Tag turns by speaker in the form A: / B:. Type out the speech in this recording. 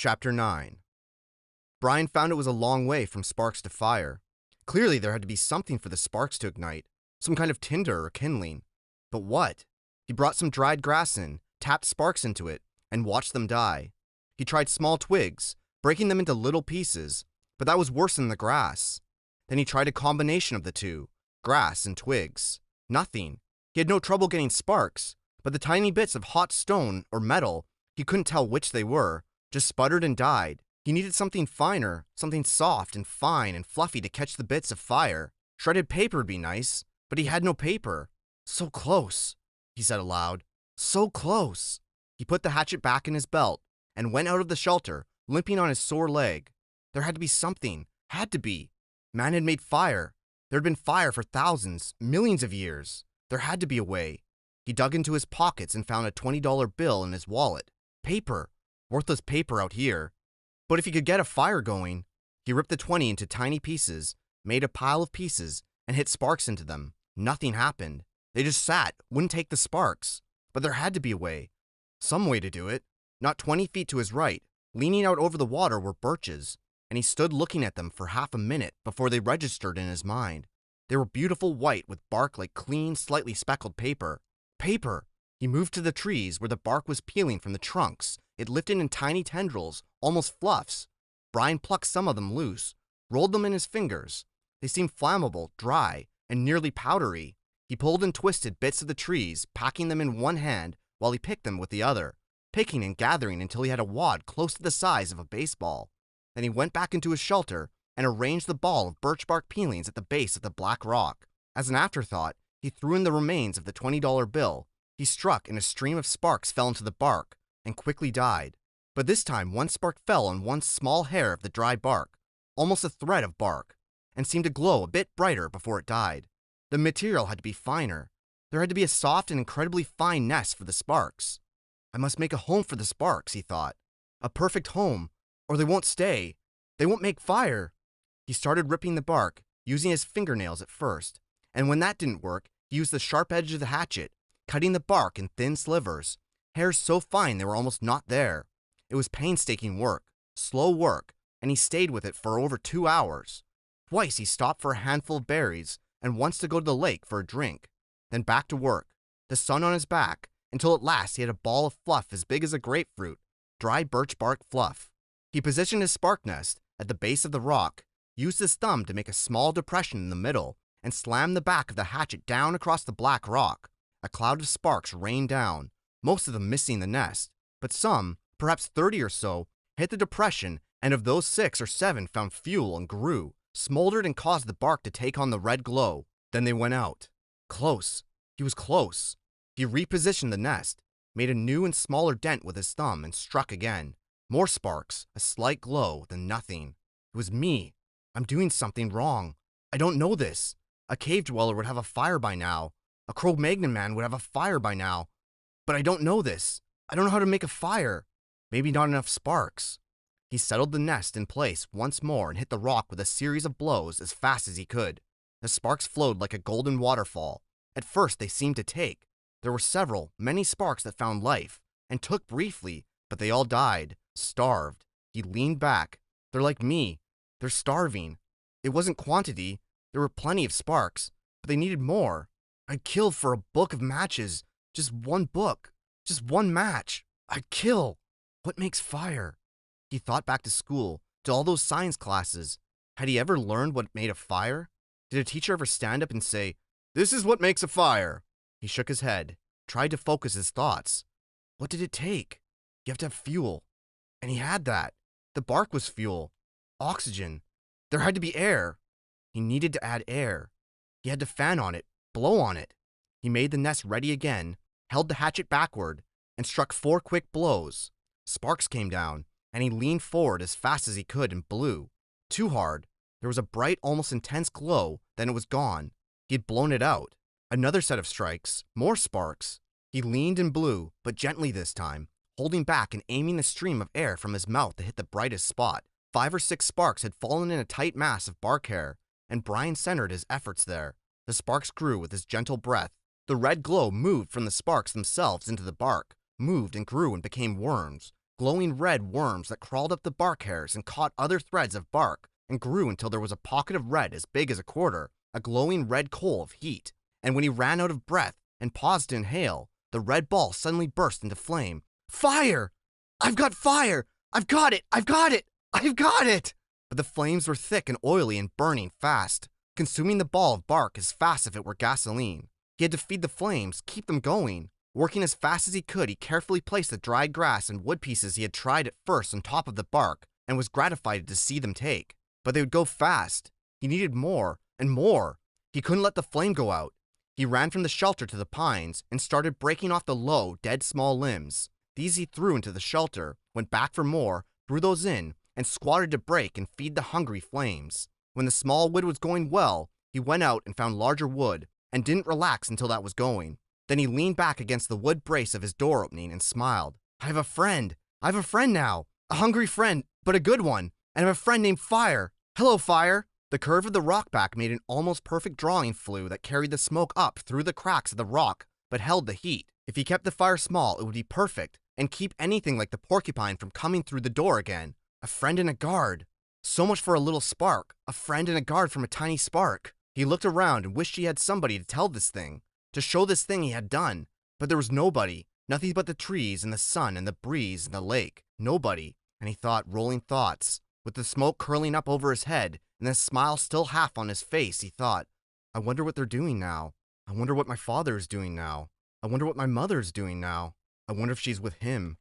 A: Chapter 9. Brian found it was a long way from sparks to fire. Clearly there had to be something for the sparks to ignite, some kind of tinder or kindling. But what? He brought some dried grass in, tapped sparks into it, and watched them die. He tried small twigs, breaking them into little pieces, but that was worse than the grass. Then he tried a combination of the two, grass and twigs. Nothing. He had no trouble getting sparks, but the tiny bits of hot stone or metal, he couldn't tell which they were, just sputtered and died. He needed something finer, something soft and fine and fluffy to catch the bits of fire. Shredded paper would be nice, but he had no paper. So close, he said aloud. So close. He put the hatchet back in his belt and went out of the shelter, limping on his sore leg. There had to be something. Had to be. Man had made fire. There had been fire for thousands, millions of years. There had to be a way. He dug into his pockets and found a $20 bill in his wallet. Paper. Worthless paper out here. But if he could get a fire going, he ripped the 20 into tiny pieces, made a pile of pieces, and hit sparks into them. Nothing happened. They just sat, wouldn't take the sparks. But there had to be a way. Some way to do it. Not 20 feet to his right, leaning out over the water were birches, and he stood looking at them for half a minute before they registered in his mind. They were beautiful white with bark like clean, slightly speckled paper. Paper! He moved to the trees where the bark was peeling from the trunks. It lifted in tiny tendrils, almost fluffs. Brian plucked some of them loose, rolled them in his fingers. They seemed flammable, dry, and nearly powdery. He pulled and twisted bits of the trees, packing them in one hand while he picked them with the other, picking and gathering until he had a wad close to the size of a baseball. Then he went back into his shelter and arranged the ball of birch bark peelings at the base of the black rock. As an afterthought, he threw in the remains of the $20 bill. He struck and a stream of sparks fell into the bark and quickly died. But this time one spark fell on one small hair of the dry bark, almost a thread of bark, and seemed to glow a bit brighter before it died. The material had to be finer. There had to be a soft and incredibly fine nest for the sparks. I must make a home for the sparks, he thought. A perfect home, or they won't stay. They won't make fire. He started ripping the bark, using his fingernails at first, and when that didn't work, he used the sharp edge of the hatchet, cutting the bark in thin slivers, hairs so fine they were almost not there. It was painstaking work, slow work, and he stayed with it for over 2 hours. Twice he stopped for a handful of berries, and once to go to the lake for a drink. Then back to work, the sun on his back, until at last he had a ball of fluff as big as a grapefruit, dry birch bark fluff. He positioned his spark nest at the base of the rock, used his thumb to make a small depression in the middle, and slammed the back of the hatchet down across the black rock. A cloud of sparks rained down, most of them missing the nest, but some, perhaps 30 or so, hit the depression, and of those 6 or 7 found fuel and grew, smoldered and caused the bark to take on the red glow. Then they went out. Close. He was close. He repositioned the nest, made a new and smaller dent with his thumb, and struck again. More sparks, a slight glow, then nothing. It was me. I'm doing something wrong. I don't know this. A cave dweller would have a fire by now. A Cro-Magnon man would have a fire by now. But I don't know this. I don't know how to make a fire. Maybe not enough sparks. He settled the nest in place once more and hit the rock with a series of blows as fast as he could. The sparks flowed like a golden waterfall. At first they seemed to take. There were several, many sparks that found life, and took briefly, but they all died, starved. He leaned back. They're like me. They're starving. It wasn't quantity. There were plenty of sparks, but they needed more. I'd kill for a book of matches. Just one book. Just one match. I'd kill. What makes fire? He thought back to school, to all those science classes. Had he ever learned what made a fire? Did a teacher ever stand up and say, "This is what makes a fire"? He shook his head, tried to focus his thoughts. What did it take? You have to have fuel. And he had that. The bark was fuel. Oxygen. There had to be air. He needed to add air. He had to fan on it, blow on it. He made the nest ready again, held the hatchet backward, and struck 4 quick blows. Sparks came down, and he leaned forward as fast as he could and blew. Too hard. There was a bright, almost intense glow, then it was gone. He had blown it out. Another set of strikes, more sparks. He leaned and blew, but gently this time, holding back and aiming the stream of air from his mouth to hit the brightest spot. 5 or 6 sparks had fallen in a tight mass of bark hair, and Brian centered his efforts there. The sparks grew with his gentle breath. The red glow moved from the sparks themselves into the bark, moved and grew and became worms, glowing red worms that crawled up the bark hairs and caught other threads of bark and grew until there was a pocket of red as big as a quarter, a glowing red coal of heat. And when he ran out of breath and paused to inhale, the red ball suddenly burst into flame. Fire! I've got fire! I've got it! I've got it! I've got it! But the flames were thick and oily and burning fast, consuming the ball of bark as fast as if it were gasoline. He had to feed the flames, keep them going. Working as fast as he could, he carefully placed the dried grass and wood pieces he had tried at first on top of the bark and was gratified to see them take. But they would go fast. He needed more and more. He couldn't let the flame go out. He ran from the shelter to the pines and started breaking off the low, dead small limbs. These he threw into the shelter, went back for more, threw those in, and squatted to break and feed the hungry flames. When the small wood was going well, he went out and found larger wood, and didn't relax until that was going. Then he leaned back against the wood brace of his door opening and smiled. I have a friend. I have a friend now. A hungry friend, but a good one. And I have a friend named Fire. Hello, Fire. The curve of the rock back made an almost perfect drawing flue that carried the smoke up through the cracks of the rock, but held the heat. If he kept the fire small, it would be perfect, and keep anything like the porcupine from coming through the door again. A friend and a guard. So much for a little spark. A friend and a guard from a tiny spark. He looked around and wished he had somebody to tell this thing, to show this thing he had done. But there was nobody. Nothing but the trees and the sun and the breeze and the lake. Nobody. And he thought rolling thoughts. With the smoke curling up over his head and the smile still half on his face, he thought, I wonder what they're doing now. I wonder what my father is doing now. I wonder what my mother is doing now. I wonder if she's with him.